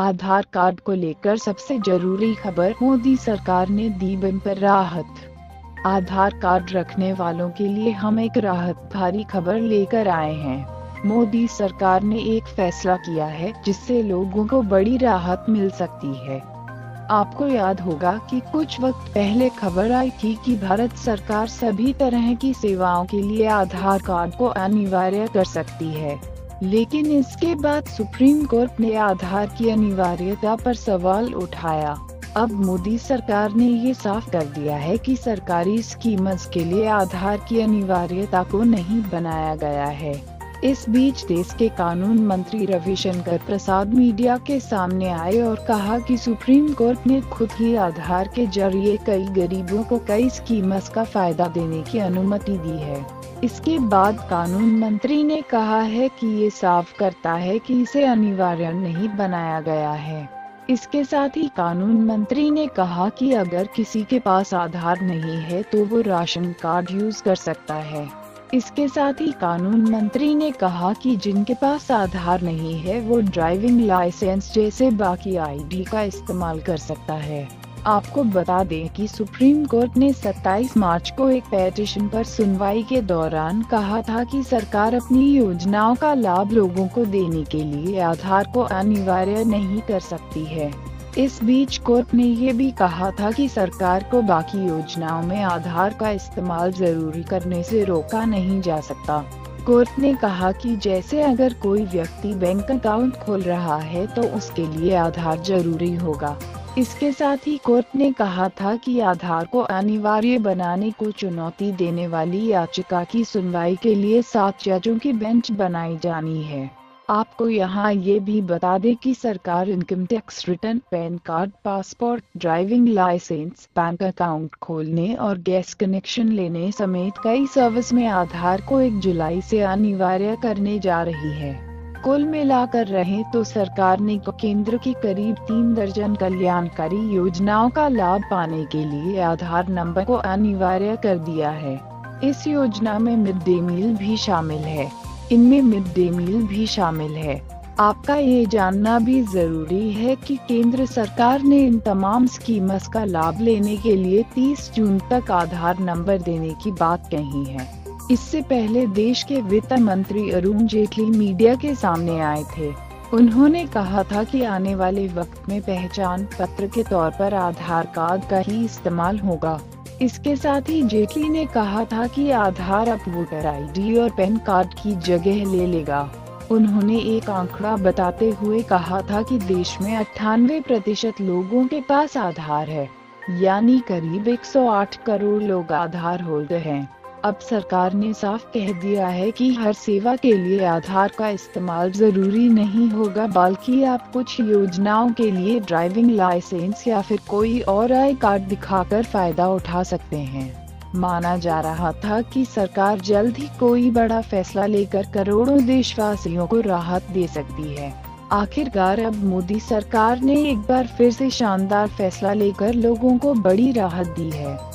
आधार card को लेकर सबसे जरूरी खबर, मोदी सरकार ने दी बम्पर राहत। आधार कार्ड रखने वालों के लिए हम एक राहत भरी खबर लेकर आए हैं। मोदी सरकार ने एक फैसला किया है जिससे लोगों को बड़ी राहत मिल सकती है। आपको याद होगा कि कुछ वक्त पहले खबर आई थी कि भारत सरकार सभी तरह की सेवाओं के लिए आधार कार्ड को अनिवार्य कर सकती है, लेकिन इसके बाद सुप्रीम कोर्ट ने आधार की अनिवार्यता पर सवाल उठाया। अब मोदी सरकार ने ये साफ कर दिया है कि सरकारी स्कीम्स के लिए आधार की अनिवार्यता को नहीं बनाया गया है। इस बीच देश के कानून मंत्री रविशंकर प्रसाद मीडिया के सामने आए और कहा कि सुप्रीम कोर्ट ने खुद ही आधार के जरिए कई गरीबों को कई स्कीम्स का फायदा देने की अनुमति दी है। इसके बाद कानून मंत्री ने कहा है कि ये साफ करता है कि इसे अनिवार्य नहीं बनाया गया है। इसके साथ ही कानून मंत्री ने कहा कि अगर किसी के पास आधार नहीं है तो वो राशन कार्ड यूज कर सकता है। इसके साथ ही कानून मंत्री ने कहा कि जिनके पास आधार नहीं है वो ड्राइविंग लाइसेंस जैसे बाकी आईडी का इस्तेमाल कर सकता है। आपको बता दें कि सुप्रीम कोर्ट ने 27 मार्च को एक पिटीशन पर सुनवाई के दौरान कहा था कि सरकार अपनी योजनाओं का लाभ लोगों को देने के लिए आधार को अनिवार्य नहीं कर सकती है। इस बीच कोर्ट ने ये भी कहा था कि सरकार को बाकी योजनाओं में आधार का इस्तेमाल जरूरी करने से रोका नहीं जा सकता। कोर्ट ने कहा कि जैसे अगर कोई व्यक्ति बैंक अकाउंट खोल रहा है तो उसके लिए आधार जरूरी होगा। इसके साथ ही कोर्ट ने कहा था कि आधार को अनिवार्य बनाने को चुनौती देने वाली याचिका की सुनवाई के लिए 7 जजों की बेंच बनाई जानी है। आपको यहाँ ये भी बता दें कि सरकार income tax return, PAN card, passport, driving licence, bank account खोलने और गैस कनेक्शन लेने समेत कई सर्विस में आधार को 1 जुलाई से अनिवार्य करने जा रही है। कुल मिलाकर रहे तो सरकार ने केंद्र की करीब 3 दर्जन कल्याणकारी योजनाओं का लाभ पाने के लिए आधार नंबर को अनिवार्य कर दिया है। इस योजना में मिड डे मील भी शामिल है। आपका ये जानना भी जरूरी है कि केंद्र सरकार ने इन तमाम स्कीम्स का लाभ लेने के लिए 30 जून तक आधार नंबर देने की बात कही है। इससे पहले देश के वित्त मंत्री अरुण जेटली मीडिया के सामने आए थे। उन्होंने कहा था कि आने वाले वक्त में पहचान पत्र के तौर पर आधार कार्ड का ही इस्तेमाल होगा। इसके साथ ही जेटली ने कहा था कि आधार अब वोटर आईडी और पैन कार्ड की जगह ले लेगा। उन्होंने एक आंकड़ा बताते हुए कहा था कि देश में 98% लोगों के पास आधार है, यानी करीब 108 करोड़ लोग आधार होल्डर हैं। अब सरकार ने साफ कह दिया है कि हर सेवा के लिए आधार का इस्तेमाल जरूरी नहीं होगा, बल्कि आप कुछ योजनाओं के लिए ड्राइविंग लाइसेंस या फिर कोई और आई कार्ड दिखाकर फायदा उठा सकते हैं। माना जा रहा था कि सरकार जल्द ही कोई बड़ा फैसला लेकर करोड़ों देशवासियों को राहत दे सकती है। आखिरकार अब मोदी सरकार ने एक बार फिर से शानदार फैसला लेकर लोगों को बड़ी राहत दी है।